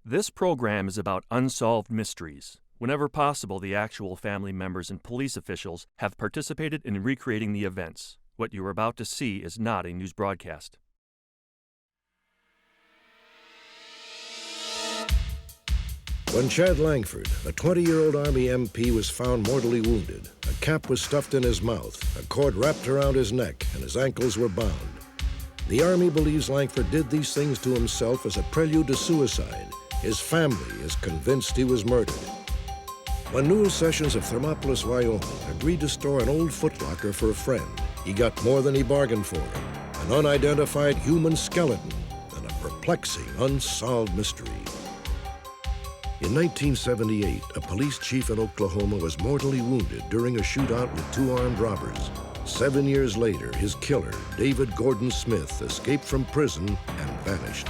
This program is about unsolved mysteries. Whenever possible, the actual family members and police officials have participated in recreating the events. What you are about to see is not a news broadcast. When Chad Langford, a 20-year-old Army MP, was found mortally wounded, a cap was stuffed in his mouth, a cord wrapped around his neck, and his ankles were bound. The Army believes Langford did these things to himself as a prelude to suicide. His family is convinced he was murdered. When Newell Sessions of Thermopolis, Wyoming, agreed to store an old footlocker for a friend, he got more than he bargained for: an unidentified human skeleton and a perplexing, unsolved mystery. In 1978, a police chief in Oklahoma was mortally wounded during a shootout with two armed robbers. 7 years later, his killer, David Gordon Smith, escaped from prison and vanished.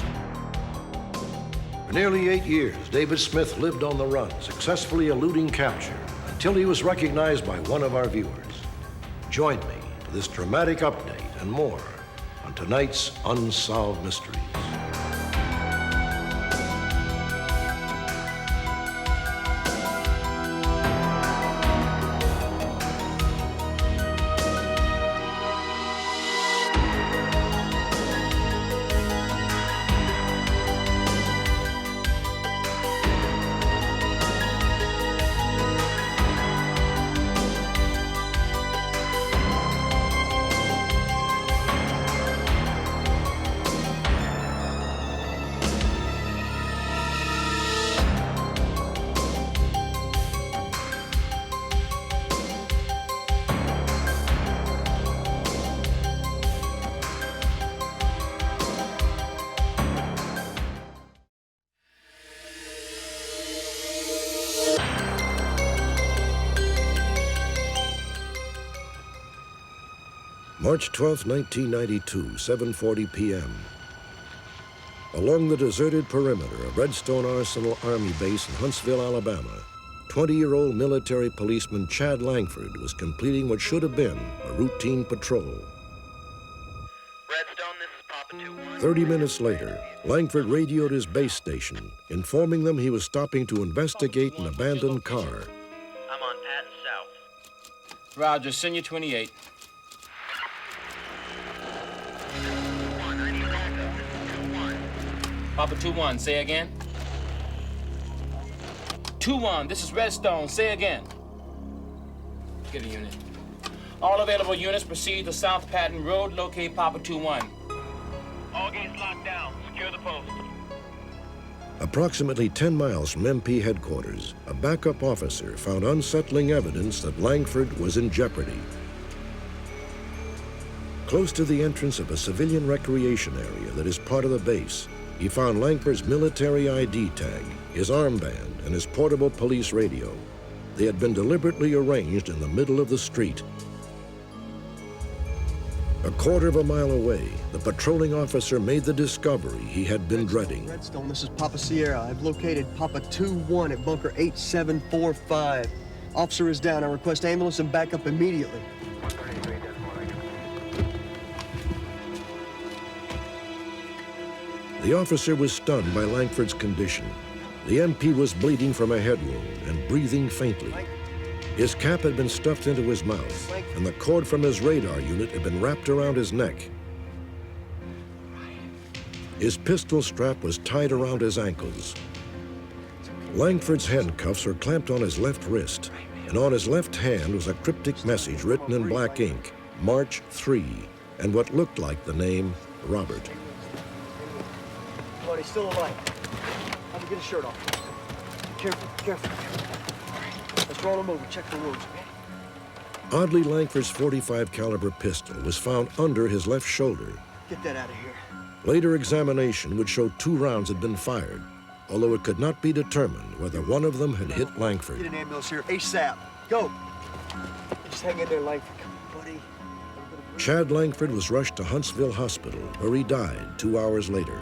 For nearly 8 years, David Smith lived on the run, successfully eluding capture, until he was recognized by one of our viewers. Join me for this dramatic update and more on tonight's Unsolved Mysteries. March 12, 1992, 7:40 p.m. Along the deserted perimeter of Redstone Arsenal Army Base in Huntsville, Alabama, 20-year-old military policeman Chad Langford was completing what should have been a routine patrol. Redstone, this is Papa 2-1. 30 minutes later, Langford radioed his base station, informing them he was stopping to investigate an abandoned car. I'm on Patton South. Roger, send you 28. Papa 2-1, say again. 2-1, this is Redstone, say again. Get a unit. All available units proceed to South Patton Road, locate Papa 2-1. All gates locked down, secure the post. Approximately 10 miles from MP headquarters, a backup officer found unsettling evidence that Langford was in jeopardy. Close to the entrance of a civilian recreation area that is part of the base, he found Langford's military ID tag, his armband, and his portable police radio. They had been deliberately arranged in the middle of the street. A quarter of a mile away, the patrolling officer made the discovery he had been dreading. Redstone, this is Papa Sierra. I've located Papa 2-1 at bunker 8745. Officer is down. I request ambulance and backup immediately. The officer was stunned by Langford's condition. The MP was bleeding from a head wound and breathing faintly. His cap had been stuffed into his mouth, and the cord from his radar unit had been wrapped around his neck. His pistol strap was tied around his ankles. Langford's handcuffs were clamped on his left wrist, and on his left hand was a cryptic message written in black ink, March 3, and what looked like the name Robert. He's still alive. Have him get his shirt off. Careful, careful. Let's roll him over. Check for wounds, okay? Oddly, Langford's .45 caliber pistol was found under his left shoulder. Get that out of here. Later examination would show 2 rounds had been fired, although it could not be determined whether one of them had hit Langford. Get an ambulance here ASAP. Go. Just hang in there, Langford. Come on, buddy. Chad Langford was rushed to Huntsville Hospital, where he died 2 hours later.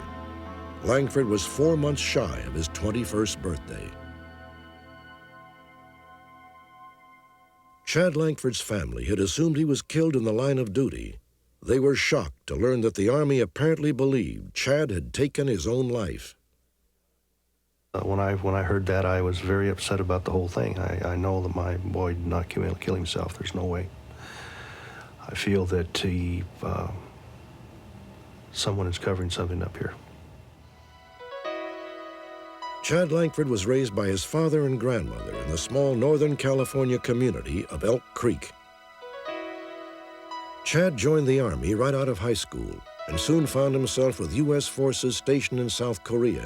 Langford was 4 months shy of his 21st birthday. Chad Langford's family had assumed he was killed in the line of duty. They were shocked to learn that the Army apparently believed Chad had taken his own life. When I heard that, I was very upset about the whole thing. I know that my boy did not kill himself. There's no way. I feel that someone is covering something up here. Chad Langford was raised by his father and grandmother in the small Northern California community of Elk Creek. Chad joined the Army right out of high school and soon found himself with U.S. forces stationed in South Korea.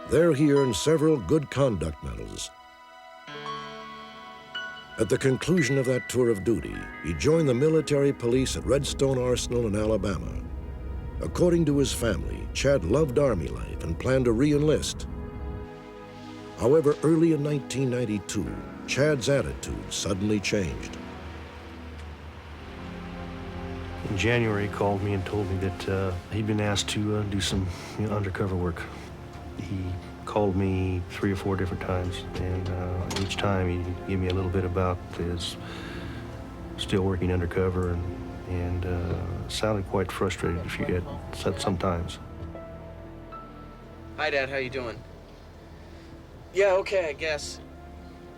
There he earned several good conduct medals. At the conclusion of that tour of duty, he joined the military police at Redstone Arsenal in Alabama. According to his family, Chad loved Army life and planned to re-enlist. However, early in 1992, Chad's attitude suddenly changed. In January, he called me and told me that he'd been asked to do some undercover work. He called me 3 or 4 different times, and each time he gave me a little bit about his still working undercover, and sounded quite frustrated if you had said sometimes. Hi, Dad. How you doing? Yeah, okay, I guess.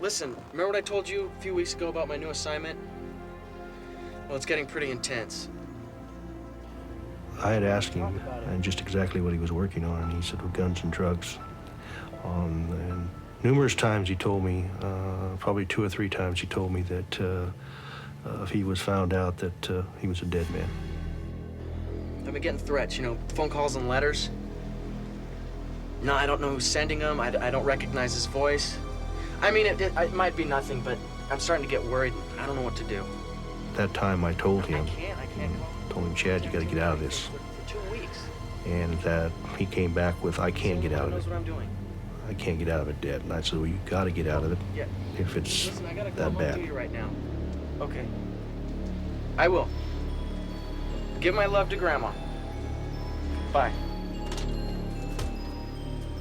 Listen, remember what I told you a few weeks ago about my new assignment? Well, it's getting pretty intense. I had asked him just exactly what he was working on, and he said, well, guns and drugs. And numerous times he told me, probably 2 or 3 times he told me that if he was found out that he was a dead man. I've been getting threats, phone calls and letters. No, I don't know who's sending them. I don't recognize his voice. I mean, it might be nothing, but I'm starting to get worried. I don't know what to do. That time I told him, I can't go. told him, Chad, you got to get out of this. For 2 weeks. And that he came back with, I can't get out of Knows it. what I'm doing. I can't get out of it dead. And I said, well, you got to get out of it Yeah. if it's Listen, I gotta go that home bad. to you right now. Okay. I will. Give my love to Grandma. Bye.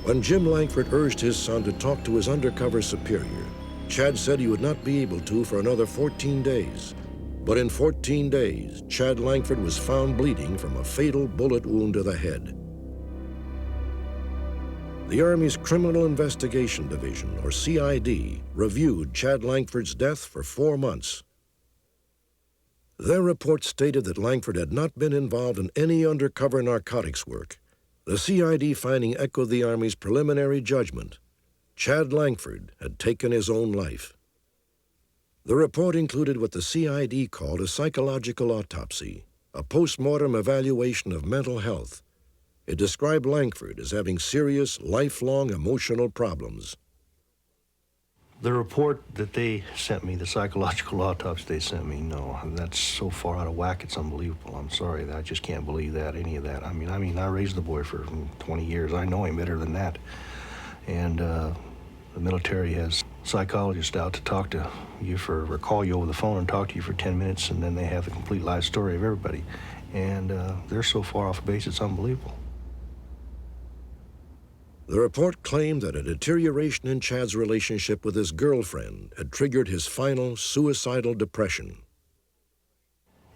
When Jim Langford urged his son to talk to his undercover superior, Chad said he would not be able to for another 14 days. But in 14 days, Chad Langford was found bleeding from a fatal bullet wound to the head. The Army's Criminal Investigation Division, or CID, reviewed Chad Langford's death for 4 months. Their report stated that Langford had not been involved in any undercover narcotics work. The CID finding echoed the Army's preliminary judgment. Chad Langford had taken his own life. The report included what the CID called a psychological autopsy, a post-mortem evaluation of mental health. It described Langford as having serious, lifelong emotional problems. The report that they sent me, the psychological autopsy they sent me, no, that's so far out of whack, it's unbelievable. I'm sorry, I just can't believe that, any of that. I mean, I raised the boy for 20 years. I know him better than that. And the military has psychologists out to talk to you or call you over the phone and talk to you for 10 minutes, and then they have the complete life story of everybody. And they're so far off base, it's unbelievable. The report claimed that a deterioration in Chad's relationship with his girlfriend had triggered his final suicidal depression.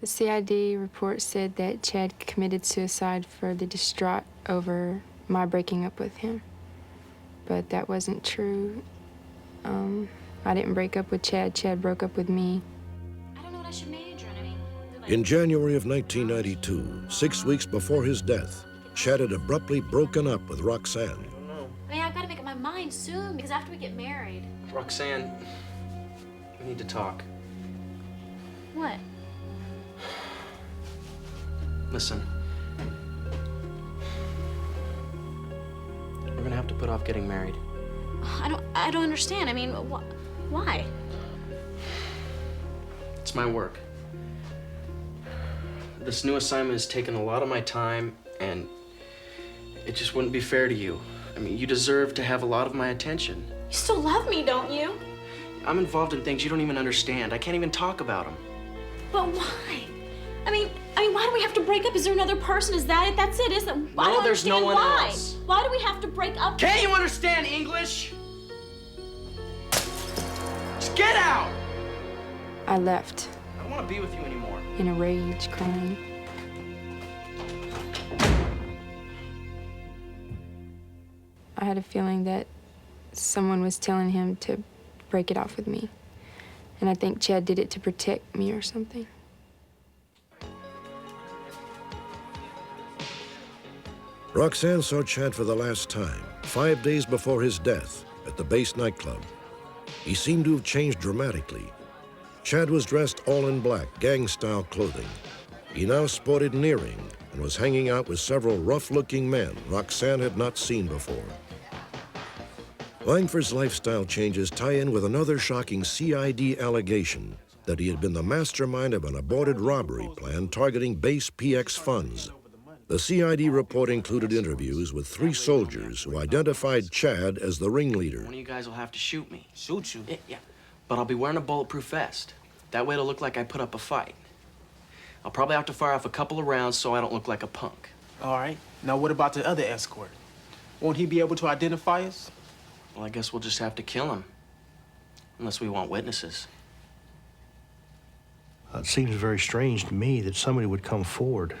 The CID report said that Chad committed suicide for the distraught over my breaking up with him. But that wasn't true. I didn't break up with Chad. Chad broke up with me. I don't know what I should major in. I mean, In January of 1992, 6 weeks before his death, Chad had abruptly broken up with Roxanne. I've got to make up my mind soon because after we get married. Roxanne, we need to talk. What? Listen. We're gonna have to put off getting married. I don't understand. I mean, why? It's my work. This new assignment has taken a lot of my time, and it just wouldn't be fair to you. I mean, you deserve to have a lot of my attention. You still love me, don't you? I'm involved in things you don't even understand. I can't even talk about them. But why? I mean, why do we have to break up? Is there another person? Is that it? That's it, isn't it? I No, don't there's no understand one why. else. Why do we have to break up? Can't you understand English? Just get out! I left I don't want to be with you anymore. in a rage, crying. I had a feeling that someone was telling him to break it off with me. And I think Chad did it to protect me or something. Roxanne saw Chad for the last time, 5 days before his death, at the base nightclub. He seemed to have changed dramatically. Chad was dressed all in black, gang-style clothing. He now sported an earring and was hanging out with several rough-looking men Roxanne had not seen before. Langford's lifestyle changes tie in with another shocking CID allegation that he had been the mastermind of an aborted robbery plan targeting base PX funds. The CID report included interviews with 3 soldiers who identified Chad as the ringleader. One of you guys will have to shoot me. Shoot you? Yeah, but I'll be wearing a bulletproof vest. That way it'll look like I put up a fight. I'll probably have to fire off a couple of rounds so I don't look like a punk. All right. Now, what about the other escort? Won't he be able to identify us? Well, I guess we'll just have to kill him. Unless we want witnesses. It seems very strange to me that somebody would come forward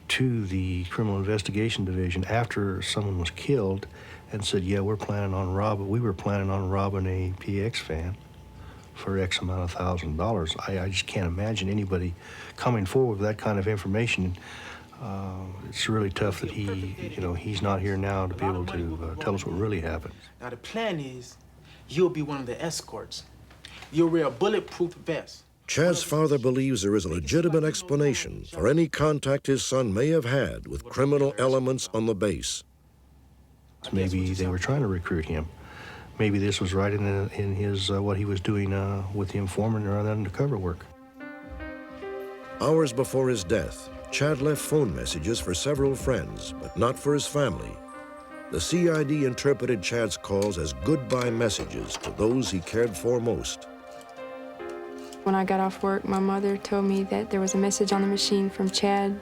to the Criminal Investigation Division after someone was killed and said, yeah, we were planning on robbing a PX van for X amount of $1,000. I just can't imagine anybody coming forward with that kind of information. It's really tough that he's not here now to be able to tell us what really happened. Now, the plan is you'll be one of the escorts. You'll wear a bulletproof vest. Chad's father believes there is a legitimate explanation for any contact his son may have had with criminal elements on the base. Maybe they were trying to recruit him. Maybe this was right in his what he was doing with the informant or that undercover work. Hours before his death, Chad left phone messages for several friends, but not for his family. The CID interpreted Chad's calls as goodbye messages to those he cared for most. When I got off work, my mother told me that there was a message on the machine from Chad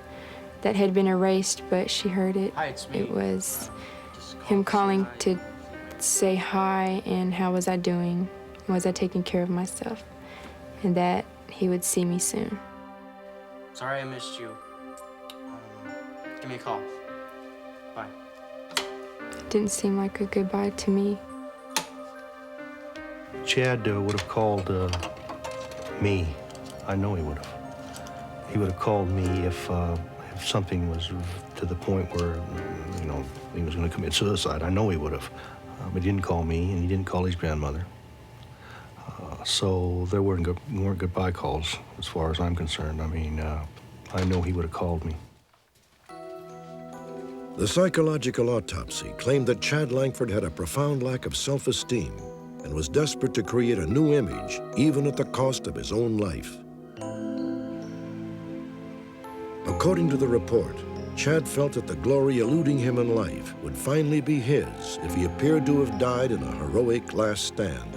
that had been erased, but she heard it. Hi, it's me. It was him calling to say hi and how was I doing, was I taking care of myself, and that he would see me soon. Sorry I missed you. Give me a call. Bye. It didn't seem like a goodbye to me. Chad would have called me. I know he would have. He would have called me if something was to the point where, he was going to commit suicide. I know he would have. But he didn't call me, and he didn't call his grandmother. So there weren't goodbye calls, as far as I'm concerned. I mean, I know he would have called me. The psychological autopsy claimed that Chad Langford had a profound lack of self-esteem and was desperate to create a new image, even at the cost of his own life. According to the report, Chad felt that the glory eluding him in life would finally be his if he appeared to have died in a heroic last stand.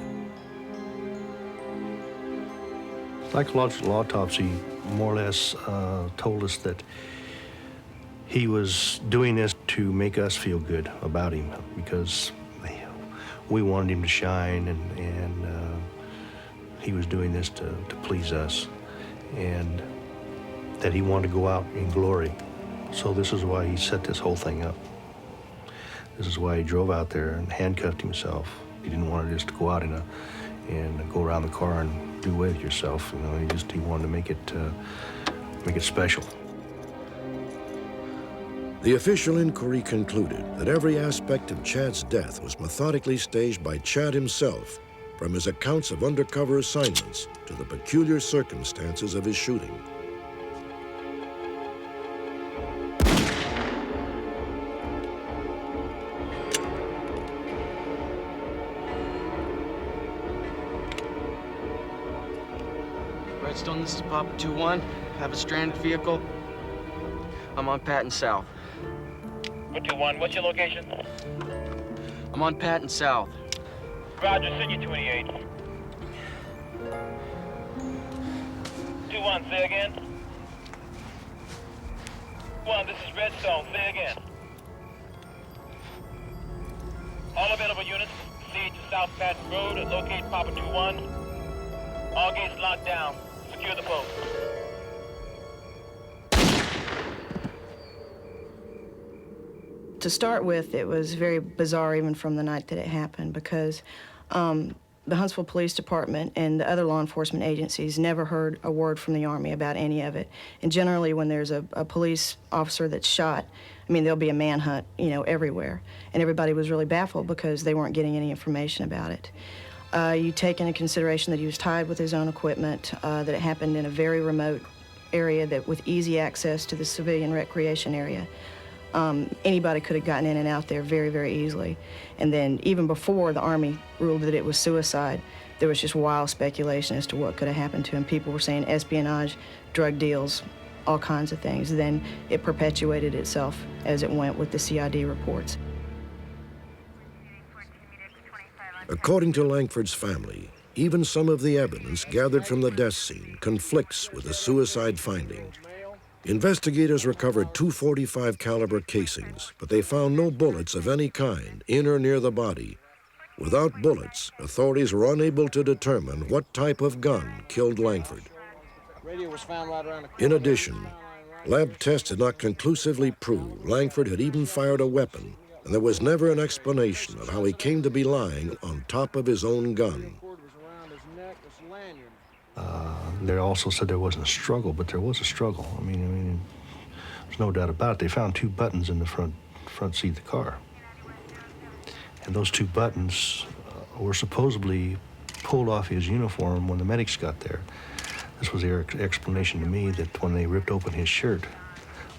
Psychological autopsy more or less told us that he was doing this to make us feel good about him because we wanted him to shine, and he was doing this to please us, and that he wanted to go out in glory. So this is why he set this whole thing up. This is why he drove out there and handcuffed himself. He didn't want to just go out and go around the car and do away with yourself. He wanted to make it special. The official inquiry concluded that every aspect of Chad's death was methodically staged by Chad himself, from his accounts of undercover assignments to the peculiar circumstances of his shooting. Redstone, this is Papa 2-1. Have a stranded vehicle. I'm on Patton South. 2-1, what's your location? I'm on Patton South. Roger, send you 28. 2-1, say again. 1, this is Redstone, say again. All available units, proceed to South Patton Road and locate Papa 2-1. All gates locked down. Secure the post. To start with, it was very bizarre even from the night that it happened because the Huntsville Police Department and the other law enforcement agencies never heard a word from the Army about any of it. And generally when there's a police officer that's shot, I mean, there'll be a manhunt, you know, everywhere. And everybody was really baffled because they weren't getting any information about it. You take into consideration that he was tied with his own equipment, that it happened in a very remote area that with easy access to the civilian recreation area. Anybody could have gotten in and out there very, very easily. And then even before the Army ruled that it was suicide, there was just wild speculation as to what could have happened to him. People were saying espionage, drug deals, all kinds of things. Then it perpetuated itself as it went with the CID reports. According to Langford's family, even some of the evidence gathered from the death scene conflicts with the suicide finding. Investigators recovered two .45 caliber casings, but they found no bullets of any kind in or near the body. Without bullets, authorities were unable to determine what type of gun killed Langford. In addition, lab tests did not conclusively prove Langford had even fired a weapon, and there was never an explanation of how he came to be lying on top of his own gun. They also said there wasn't a struggle, but there was a struggle. I mean, there's no doubt about it. They found two buttons in the front seat of the car. And those two buttons were supposedly pulled off his uniform when the medics got there. This was their explanation to me that when they ripped open his shirt,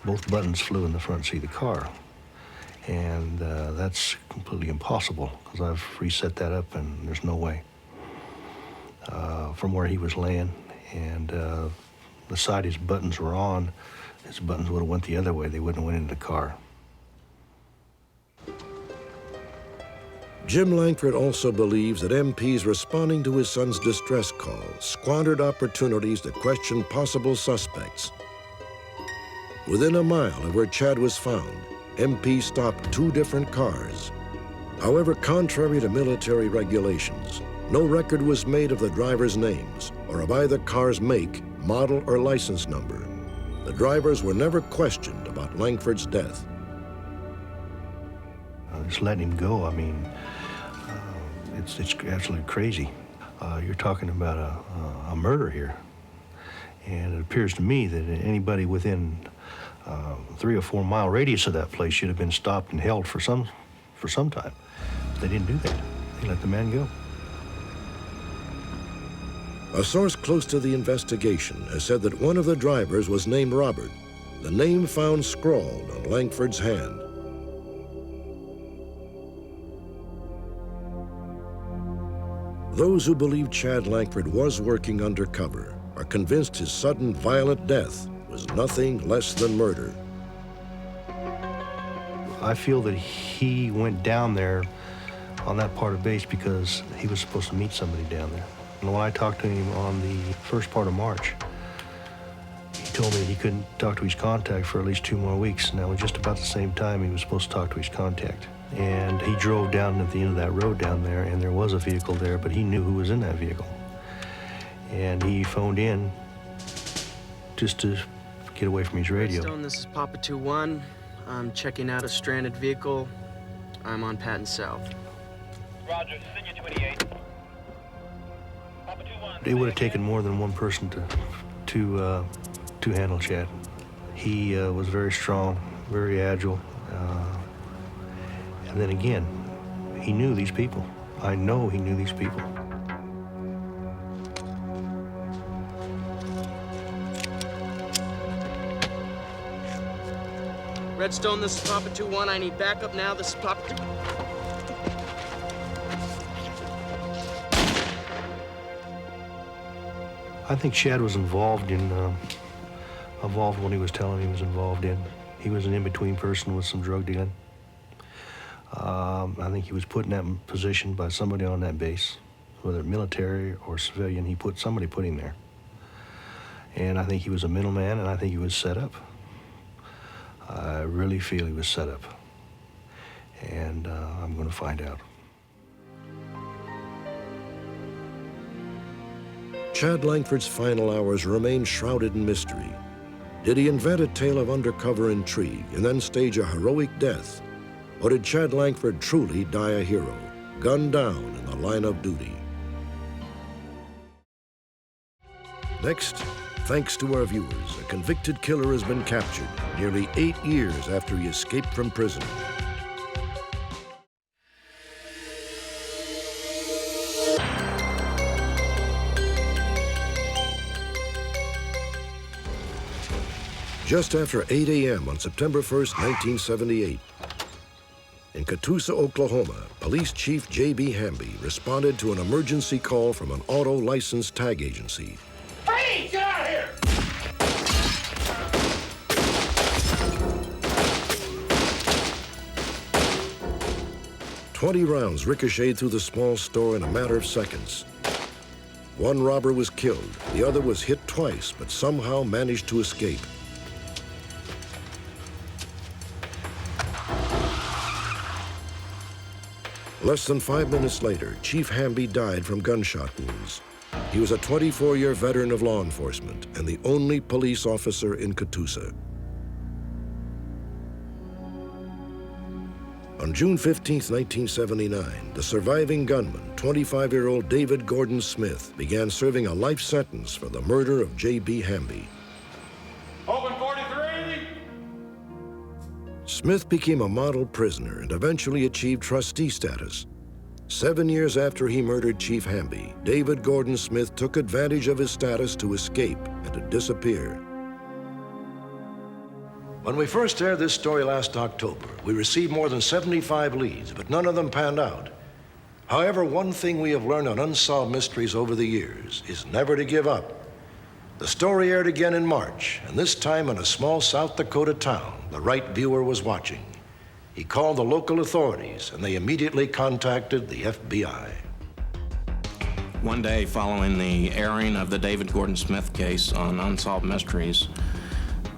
both buttons flew in the front seat of the car. And that's completely impossible because I've reset that up and there's no way. From where he was laying and the side his buttons were on, his buttons would have went the other way. They wouldn't have went into the car. Jim Langford also believes that MPs responding to his son's distress call squandered opportunities to question possible suspects. Within a mile of where Chad was found, MPs stopped two different cars. However, contrary to military regulations, no record was made of the drivers' names or of either car's make, model, or license number. The drivers were never questioned about Langford's death. Just letting him go, I mean, it's absolutely crazy. You're talking about a murder here. And it appears to me that anybody within 3 or 4 mile radius of that place should have been stopped and held for some time. They didn't do that. They let the man go. A source close to the investigation has said that one of the drivers was named Robert, the name found scrawled on Langford's hand. Those who believe Chad Langford was working undercover are convinced his sudden violent death was nothing less than murder. I feel that he went down there on that part of base because he was supposed to meet somebody down there. And when I talked to him on the first part of March, he told me he couldn't talk to his contact for at least 2 more weeks. And that was just about the same time he was supposed to talk to his contact. And he drove down at the end of that road down there, and there was a vehicle there, but he knew who was in that vehicle. And he phoned in just to get away from his radio. Stone, this is Papa 2-1. I'm checking out a stranded vehicle. I'm on Patton South. Roger, Senior 28. Papa 2-1. It would have taken more than one person to handle Chad. He was very strong, very agile. And then again, he knew these people. I know he knew these people. Redstone, this is Papa 2-1. I need backup now. This is Papa 2. I think Chad was involved what he was telling me he was involved in. He was an in-between person with some drug dealing. I think he was put in that position by somebody on that base, whether military or civilian. Somebody put him there. And I think he was a middleman, and I think he was set up. I really feel he was set up. And I'm going to find out. Chad Langford's final hours remain shrouded in mystery. Did he invent a tale of undercover intrigue and then stage a heroic death? Or did Chad Langford truly die a hero, gunned down in the line of duty? Next, thanks to our viewers, a convicted killer has been captured nearly 8 years after he escaped from prison. Just after 8 a.m. on September 1st, 1978, in Catoosa, Oklahoma, Police Chief J.B. Hamby responded to an emergency call from an auto license tag agency. Freeze! Get out of here! "20 rounds ricocheted through the small store in a matter of seconds. One robber was killed. The other was hit twice, but somehow managed to escape. Less than 5 minutes later, Chief Hamby died from gunshot wounds. He was a 24-year veteran of law enforcement and the only police officer in Catoosa. On June 15, 1979, the surviving gunman, 25-year-old David Gordon Smith, began serving a life sentence for the murder of J.B. Hamby. Open 43! Smith became a model prisoner and eventually achieved trustee status. 7 years after he murdered Chief Hamby, David Gordon Smith took advantage of his status to escape and to disappear. When we first aired this story last October, we received more than 75 leads, but none of them panned out. However, one thing we have learned on Unsolved Mysteries over the years is never to give up. The story aired again in March, and this time in a small South Dakota town the right viewer was watching. He called the local authorities, and they immediately contacted the FBI. One day following the airing of the David Gordon Smith case on Unsolved Mysteries,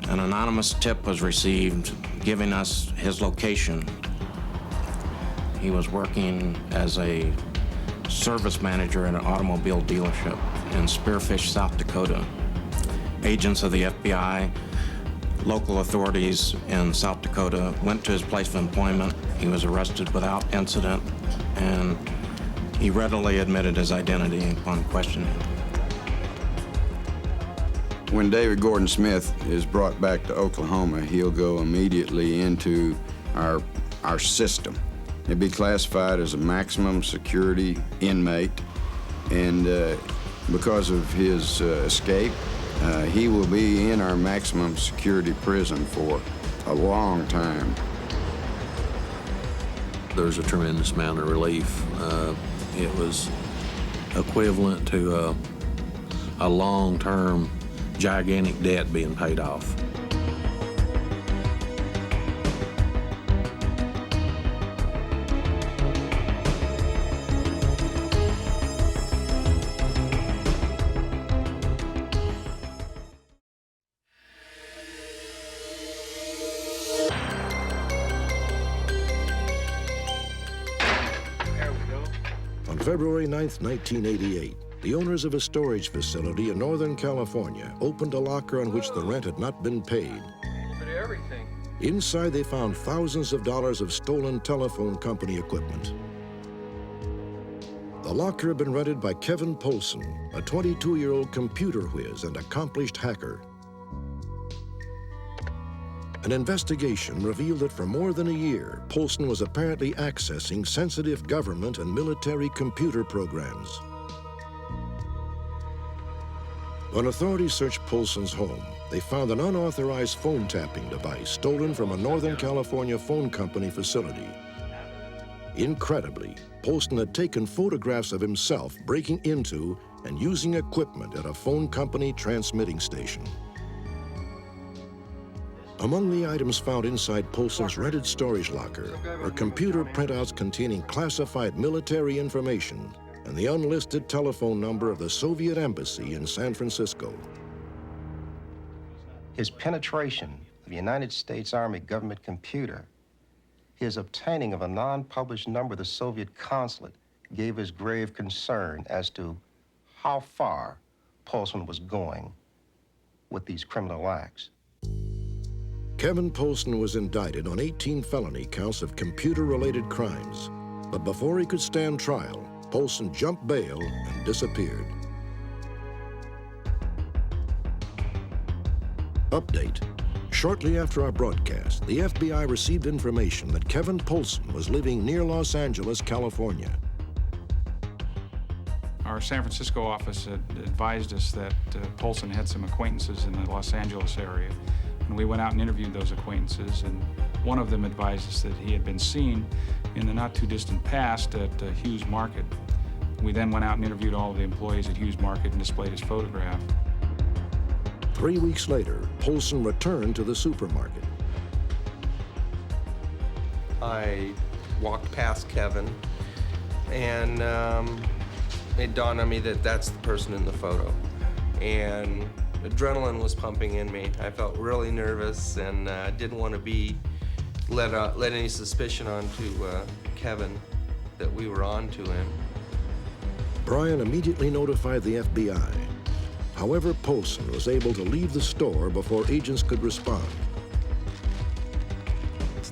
an anonymous tip was received giving us his location. He was working as a service manager at an automobile dealership in Spearfish, South Dakota. Agents of the FBI, local authorities in South Dakota went to his place of employment. He was arrested without incident, and he readily admitted his identity upon questioning. When David Gordon Smith is brought back to Oklahoma, he'll go immediately into our system. He'll be classified as a maximum security inmate, and because of his escape, he will be in our maximum security prison for a long time. There's a tremendous amount of relief. It was equivalent to a long-term gigantic debt being paid off. On February 9th, 1988, the owners of a storage facility in Northern California opened a locker on which the rent had not been paid. Inside, they found thousands of dollars of stolen telephone company equipment. The locker had been rented by Kevin Polson, a 22-year-old computer whiz and accomplished hacker. An investigation revealed that for more than a year, Polson was apparently accessing sensitive government and military computer programs. When authorities searched Polson's home, they found an unauthorized phone tapping device stolen from a Northern California phone company facility. Incredibly, Polson had taken photographs of himself breaking into and using equipment at a phone company transmitting station. Among the items found inside Polson's rented storage locker were computer printouts containing classified military information and the unlisted telephone number of the Soviet embassy in San Francisco. His penetration of the United States Army government computer, his obtaining of a non-published number of the Soviet consulate gave us grave concern as to how far Polson was going with these criminal acts. Kevin Polson was indicted on 18 felony counts of computer-related crimes. But before he could stand trial, Polson jumped bail and disappeared. Update. Shortly after our broadcast, the FBI received information that Kevin Polson was living near Los Angeles, California. Our San Francisco office had advised us that Polson had some acquaintances in the Los Angeles area. And we went out and interviewed those acquaintances, and one of them advised us that he had been seen in the not-too-distant past at Hughes Market. We then went out and interviewed all of the employees at Hughes Market and displayed his photograph. 3 weeks later, Polson returned to the supermarket. I walked past Kevin, and it dawned on me that that's the person in the photo. And adrenaline was pumping in me. I felt really nervous and didn't want to be let any suspicion onto Kevin that we were on to him. Brian immediately notified the FBI. However, Polson was able to leave the store before agents could respond.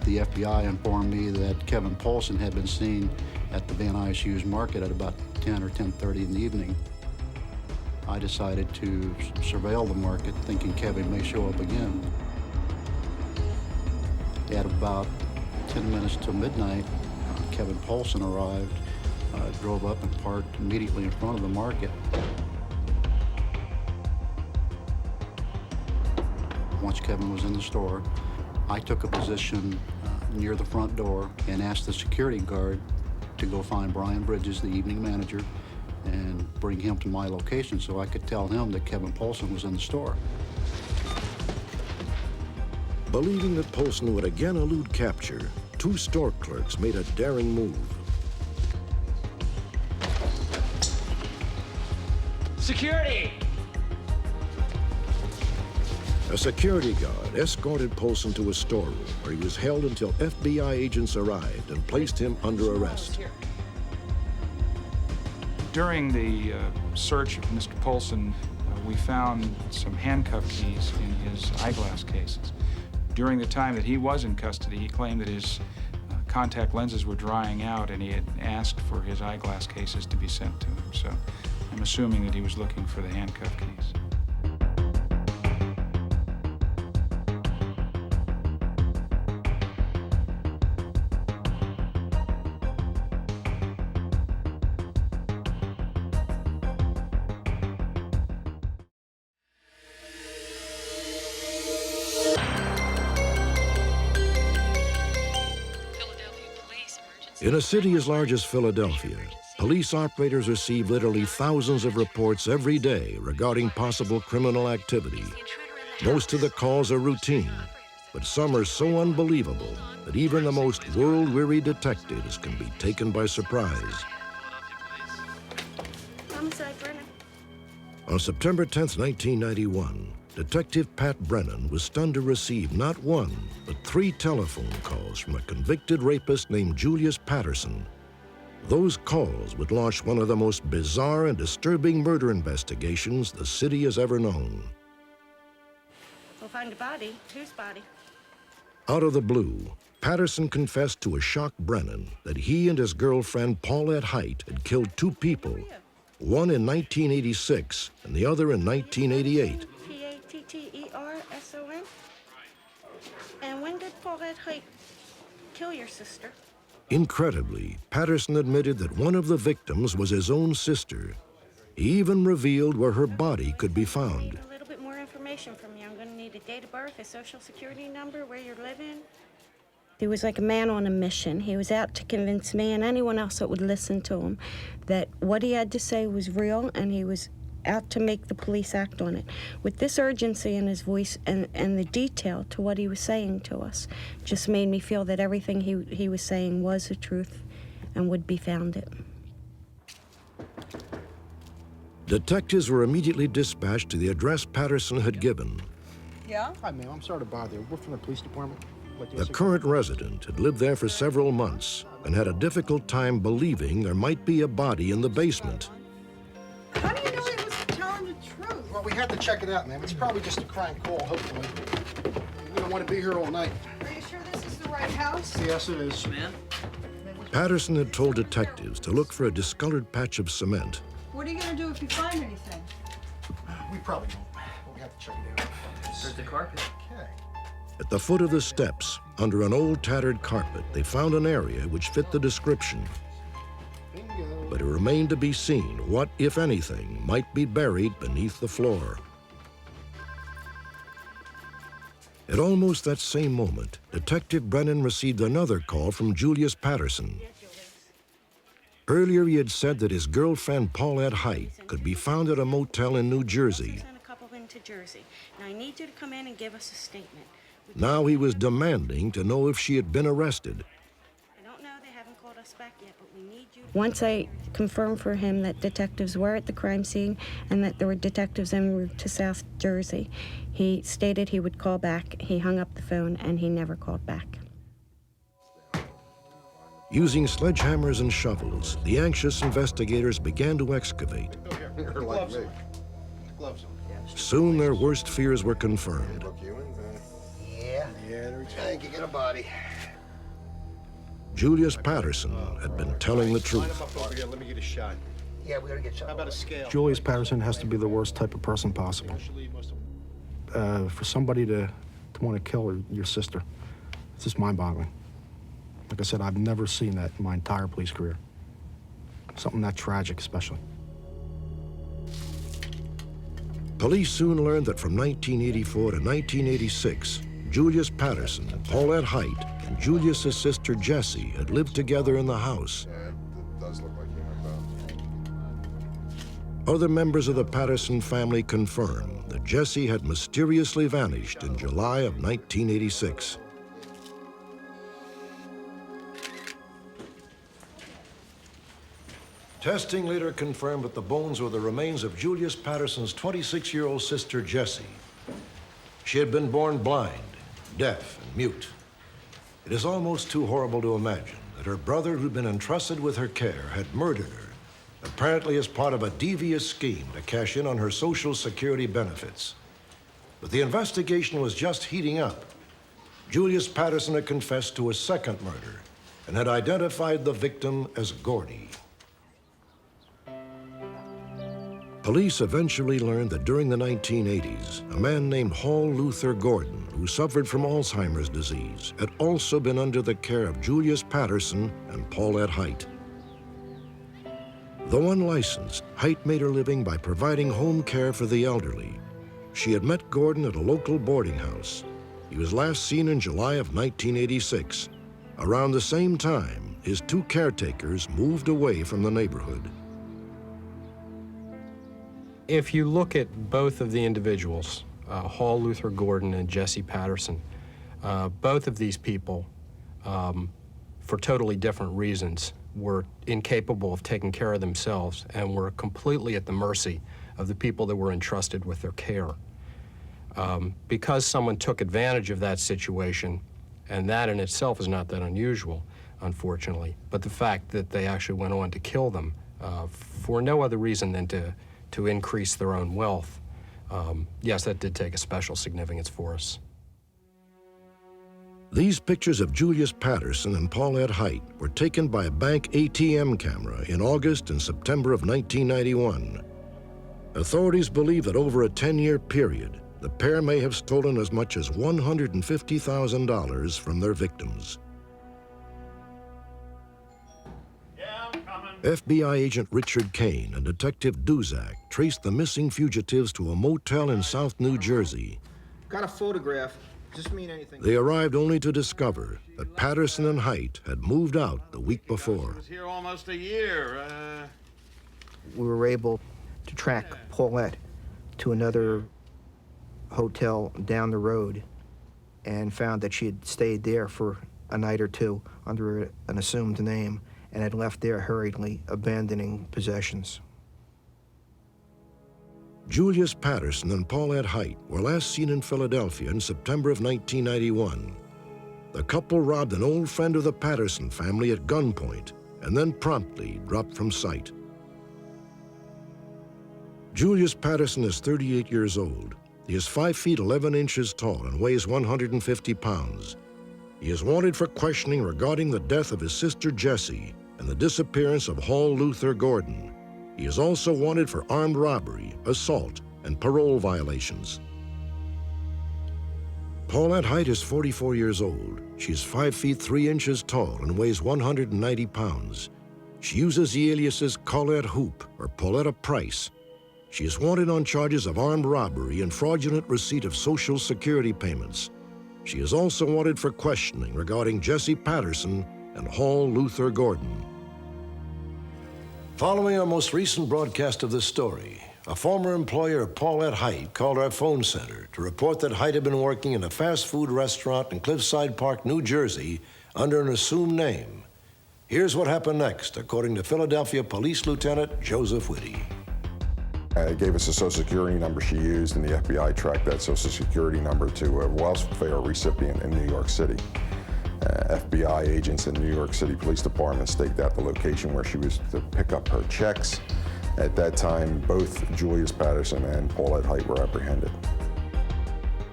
The FBI informed me that Kevin Polson had been seen at the Van Nuys Hughes Market at about 10 or 10:30 in the evening. I decided to surveil the market, thinking Kevin may show up again. At about 10 minutes to midnight, Kevin Polson arrived, drove up and parked immediately in front of the market. Once Kevin was in the store, I took a position near the front door and asked the security guard to go find Brian Bridges, the evening manager, and bring him to my location so I could tell him that Kevin Polson was in the store. Believing that Polson would again elude capture, 2 store clerks made a daring move. Security! A security guard escorted Polson to a storeroom where he was held until FBI agents arrived and placed him under arrest. During the search of Mr. Polson, we found some handcuff keys in his eyeglass cases. During the time that he was in custody, he claimed that his contact lenses were drying out and he had asked for his eyeglass cases to be sent to him. So I'm assuming that he was looking for the handcuff keys. In a city as large as Philadelphia, police operators receive literally thousands of reports every day regarding possible criminal activity. Most of the calls are routine, but some are so unbelievable that even the most world-weary detectives can be taken by surprise. On September 10th, 1991, Detective Pat Brennan was stunned to receive not 1, but 3 telephone calls from a convicted rapist named Julius Patterson. Those calls would launch one of the most bizarre and disturbing murder investigations the city has ever known. We'll find a body. Whose body? Out of the blue, Patterson confessed to a shocked Brennan that he and his girlfriend Paulette Height had killed 2 people, one in 1986 and the other in 1988. Patterson? And when did Paulette Height kill your sister? Incredibly, Patterson admitted that one of the victims was his own sister. He even revealed where her body could be found. A little bit more information from you. I'm going to need a date of birth, a social security number, where you're living. He was like a man on a mission. He was out to convince me and anyone else that would listen to him that what he had to say was real, and he was out to make the police act on it. With this urgency in his voice and the detail to what he was saying to us just made me feel that everything he was saying was the truth and would be founded. Detectives were immediately dispatched to the address Patterson had given. Yeah? Hi, ma'am. I'm sorry to bother you. We're from the police department. The current resident had lived there for several months and had a difficult time believing there might be a body in the basement. How do you know it was telling the truth? Well, we have to check it out, ma'am. It's probably just a crank call, hopefully. don't want to be here all night. Are you sure this is the right house? Yes, it is. Man? Patterson had told detectives to look for a discolored patch of cement. What are you going to do if you find anything? We probably won't. We'll have to check it out. There's the carpet. Okay. At the foot of the steps, under an old tattered carpet, they found an area which fit the description. Bingo. But it remained to be seen what, if anything, might be buried beneath the floor. At almost that same moment, Detective Brennan received another call from Julius Patterson. Earlier, he had said that his girlfriend, Paulette Height, could be found at a motel in New Jersey. Send a couple into Jersey. Now, I need you to come in and give us a statement. Now he was demanding to know if she had been arrested. I don't know, they haven't called us back yet, but we need you. Once I confirmed for him that detectives were at the crime scene and that there were detectives en route to South Jersey, he stated he would call back. He hung up the phone and he never called back. Using sledgehammers and shovels, the anxious investigators began to excavate. You're like me. Gloves on. Soon their worst fears were confirmed. Yeah. Yeah, thank you. Get a body. Julius Patterson had been telling the truth. Over here. Let me get a shot. Yeah, we gotta get shot. How about a scale? Julius Patterson has to be the worst type of person possible. For somebody to want to kill your sister, it's just mind-boggling. Like I said, I've never seen that in my entire police career. Something that tragic, especially. Police soon learned that from 1984 to 1986, Julius Patterson, Paulette Height, and Julius's sister Jessie had lived together in the house. Yeah, it does look like you have Other members of the Patterson family confirmed that Jessie had mysteriously vanished in July of 1986. Testing later confirmed that the bones were the remains of Julius Patterson's 26-year-old sister, Jessie. She had been born blind, deaf, and mute. It is almost too horrible to imagine that her brother, who'd been entrusted with her care, had murdered her, apparently as part of a devious scheme to cash in on her Social Security benefits. But the investigation was just heating up. Julius Patterson had confessed to a second murder and had identified the victim as Gordy. Police eventually learned that during the 1980s, a man named Hall Luther Gordon, who suffered from Alzheimer's disease, had also been under the care of Julius Patterson and Paulette Height. Though unlicensed, Height made her living by providing home care for the elderly. She had met Gordon at a local boarding house. He was last seen in July of 1986. Around the same time, his two caretakers moved away from the neighborhood. If you look at both of the individuals, Hall Luther Gordon and Jessie Patterson, both of these people, for totally different reasons, were incapable of taking care of themselves and were completely at the mercy of the people that were entrusted with their care. Because someone took advantage of that situation, and that in itself is not that unusual, unfortunately, but the fact that they actually went on to kill them for no other reason than to increase their own wealth, yes, that did take a special significance for us. These pictures of Julius Patterson and Paulette Height were taken by a bank ATM camera in August and September of 1991. Authorities believe that over a 10-year period, the pair may have stolen as much as $150,000 from their victims. FBI agent Richard Kane and Detective Duzak traced the missing fugitives to a motel in South New Jersey. Got a photograph. Does this mean anything? They arrived only to discover that Patterson and Height had moved out the week before. I was here almost a year. We were able to track Paulette to another hotel down the road and found that she had stayed there for a night or two under an assumed name and had left there hurriedly, abandoning possessions. Julius Patterson and Paulette Height were last seen in Philadelphia in September of 1991. The couple robbed an old friend of the Patterson family at gunpoint and then promptly dropped from sight. Julius Patterson is 38 years old. He is 5 feet 11 inches tall and weighs 150 pounds. He is wanted for questioning regarding the death of his sister Jessie and the disappearance of Hall Luther Gordon. He is also wanted for armed robbery, assault, and parole violations. Paulette Height is 44 years old. She is 5 feet 3 inches tall and weighs 190 pounds. She uses the aliases Colette Hoop or Pauletta Price. She is wanted on charges of armed robbery and fraudulent receipt of Social Security payments. She is also wanted for questioning regarding Jesse Patterson and Hall Luther Gordon. Following our most recent broadcast of this story, a former employer of Paulette Height called our phone center to report that Height had been working in a fast food restaurant in Cliffside Park, New Jersey, under an assumed name. Here's what happened next, according to Philadelphia Police Lieutenant Joseph Whitty. It gave us a Social Security number she used, and the FBI tracked that Social Security number to a welfare recipient in New York City. FBI agents in the New York City Police Department staked out the location where she was to pick up her checks. At that time, both Julius Patterson and Paulette Height were apprehended.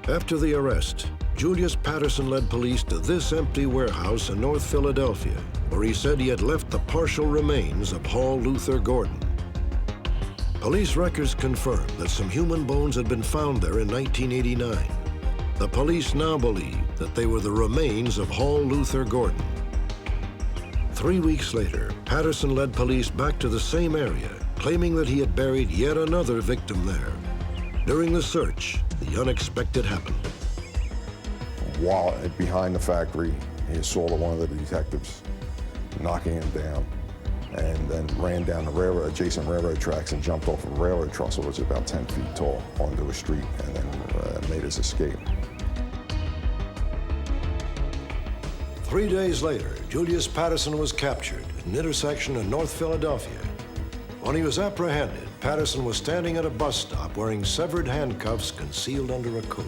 After the arrest, Julius Patterson led police to this empty warehouse in North Philadelphia, where he said he had left the partial remains of Hall Luther Gordon. Police records confirmed that some human bones had been found there in 1989. The police now believe that they were the remains of Hall Luther Gordon. 3 weeks later, Patterson led police back to the same area, claiming that he had buried yet another victim there. During the search, the unexpected happened. While behind the factory, he saw one of the detectives knocking him down, and then ran down the adjacent railroad tracks and jumped off a railroad trestle, which was about 10 feet tall, onto a street, and then made his escape. 3 days later, Julius Patterson was captured at an intersection in North Philadelphia. When he was apprehended, Patterson was standing at a bus stop wearing severed handcuffs concealed under a coat.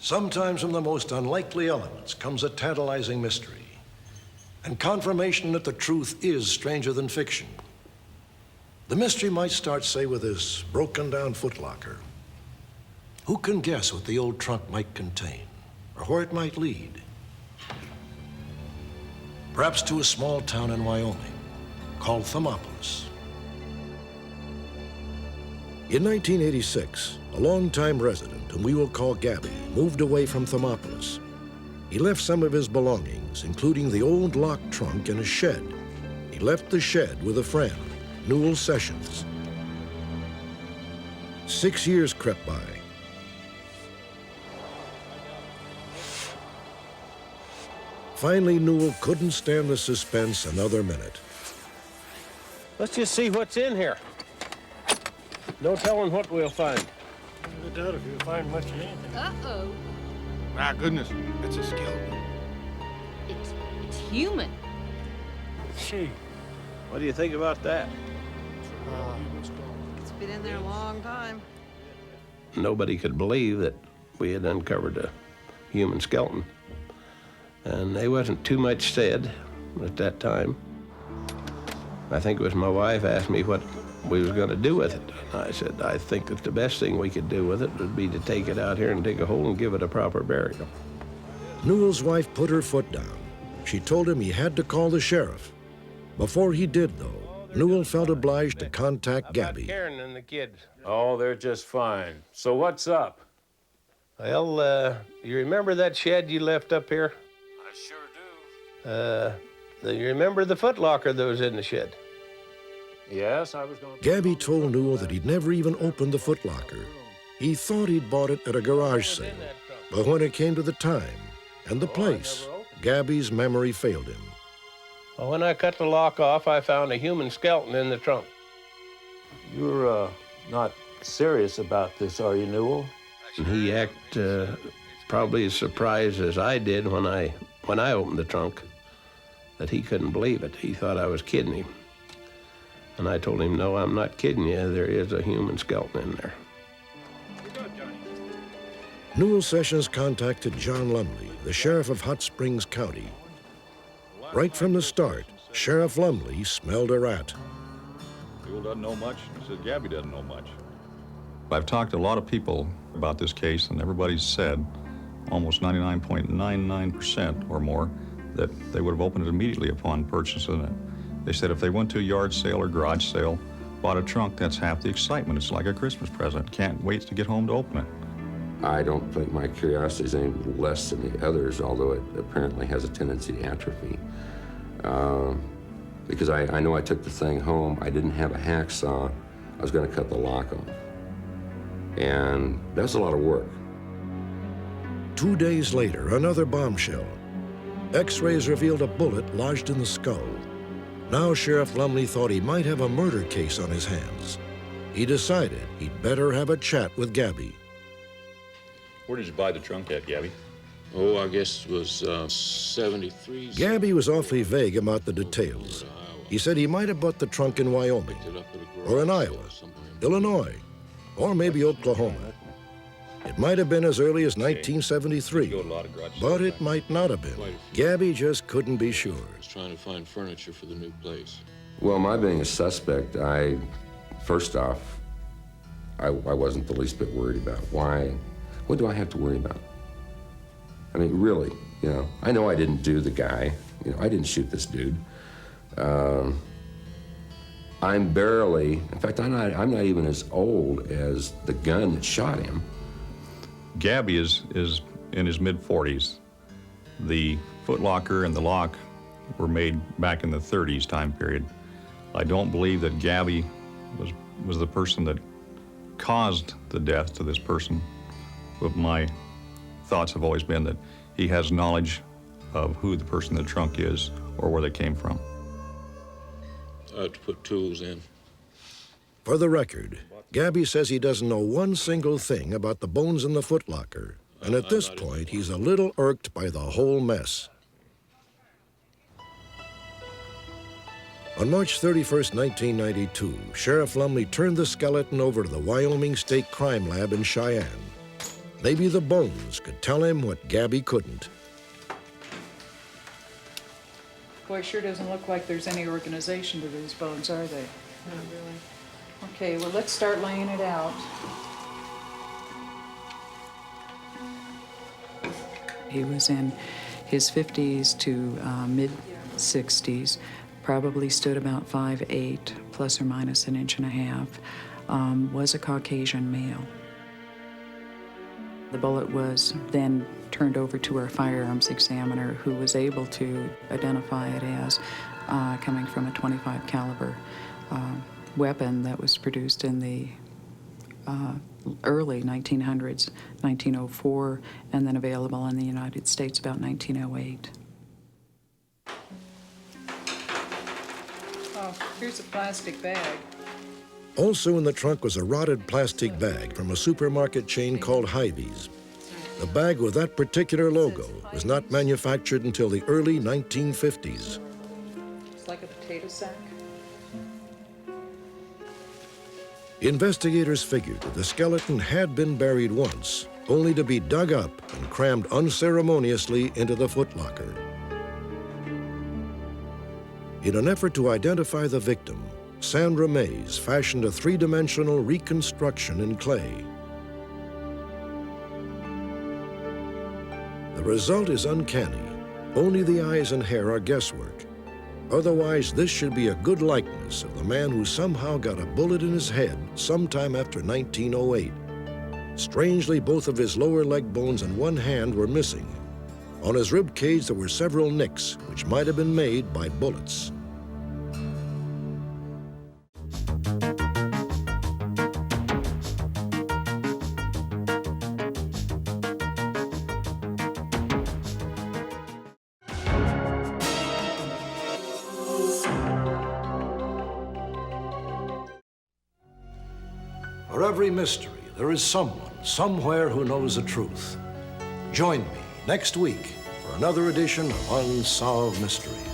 Sometimes from the most unlikely elements comes a tantalizing mystery and confirmation that the truth is stranger than fiction. The mystery might start, say, with this broken down footlocker. Who can guess what the old trunk might contain or where it might lead? Perhaps to a small town in Wyoming called Thermopolis. In 1986, a longtime resident, whom we will call Gabby, moved away from Thermopolis. He left some of his belongings, including the old locked trunk and a shed. He left the shed with a friend, Newell Sessions. 6 years crept by. Finally, Newell couldn't stand the suspense another minute. Let's just see what's in here. No telling what we'll find. I doubt if you'll find much of anything. Uh-oh. My goodness, it's a skeleton. It's human. Gee. What do you think about that? It's been in there a long time. Nobody could believe that we had uncovered a human skeleton. And there wasn't too much said at that time. I think it was my wife asked me what we was going to do with it. And I said, I think that the best thing we could do with it would be to take it out here and dig a hole and give it a proper burial. Newell's wife put her foot down. She told him he had to call the sheriff. Before he did, though, Newell felt obliged to contact Gabby. Karen and the kids. Oh, they're just fine. So what's up? Well, you remember that shed you left up here? I sure do. You remember the footlocker that was in the shed? Yes, I was going to... Gabby told Newell that he'd never even opened the footlocker. He thought he'd bought it at a garage sale. But when it came to the time and the place, Gabby's memory failed him. Well, when I cut the lock off, I found a human skeleton in the trunk. You're not serious about this, are you, Newell? He acted probably as surprised as I did when I opened the trunk that he couldn't believe it. He thought I was kidding him. And I told him, no, I'm not kidding you. There is a human skeleton in there. Newell Sessions contacted John Lumley, the sheriff of Hot Springs County. Right from the start, Sheriff Lumley smelled a rat. Newell doesn't know much. He said Gabby doesn't know much. I've talked to a lot of people about this case, and everybody's said, almost 99.99% or more, that they would have opened it immediately upon purchasing it. They said if they went to a yard sale or garage sale, bought a trunk, that's half the excitement. It's like a Christmas present. Can't wait to get home to open it. I don't think my curiosity is any less than the others, although it apparently has a tendency to atrophy. Because I know I took the thing home, I didn't have a hacksaw, I was gonna cut the lock off. And that's a lot of work. 2 days later, another bombshell. X-rays revealed a bullet lodged in the skull. Now Sheriff Lumley thought he might have a murder case on his hands. He decided he'd better have a chat with Gabby. Where did you buy the trunk at, Gabby? Oh, I guess it was 73. Gabby was awfully vague about the details. He said he might have bought the trunk in Wyoming, or in Iowa, Illinois, or maybe Oklahoma. It might have been as early as 1973, but it might not have been. Gabby just couldn't be sure. I was trying to find furniture for the new place. Well, my being a suspect, first off, I wasn't the least bit worried about. Why? What do I have to worry about? I mean, really, I know I didn't do the guy. I didn't shoot this dude. I'm barely, in fact, I'm not even as old as the gun that shot him. Gabby is in his mid-40s. The footlocker and the lock were made back in the 30s time period. I don't believe that Gabby was the person that caused the death to this person, but my thoughts have always been that he has knowledge of who the person in the trunk is or where they came from. I have to put tools in. For the record, Gabby says he doesn't know one single thing about the bones in the footlocker, and at this point, he's a little irked by the whole mess. On March 31st, 1992, Sheriff Lumley turned the skeleton over to the Wyoming State Crime Lab in Cheyenne. Maybe the bones could tell him what Gabby couldn't. Boy, it sure doesn't look like there's any organization to these bones, are they? Not really. Okay, well, let's start laying it out. He was in his 50s to mid-60s, probably stood about 5'8", plus or minus an inch and a half, was a Caucasian male. The bullet was then turned over to our firearms examiner, who was able to identify it as coming from a .25 caliber weapon that was produced in the early 1900s, 1904, and then available in the United States about 1908. Oh, here's a plastic bag. Also in the trunk was a rotted plastic bag from a supermarket chain called Hy-Vee's. The bag with that particular logo was not manufactured until the early 1950s. It's like a potato sack. Investigators figured that the skeleton had been buried once, only to be dug up and crammed unceremoniously into the footlocker. In an effort to identify the victim, Sandra Mays fashioned a three-dimensional reconstruction in clay. The result is uncanny. Only the eyes and hair are guesswork. Otherwise, this should be a good likeness of the man who somehow got a bullet in his head sometime after 1908. Strangely, both of his lower leg bones and one hand were missing. On his rib cage, there were several nicks, which might have been made by bullets. For every mystery, there is someone, somewhere who knows the truth. Join me next week for another edition of Unsolved Mysteries.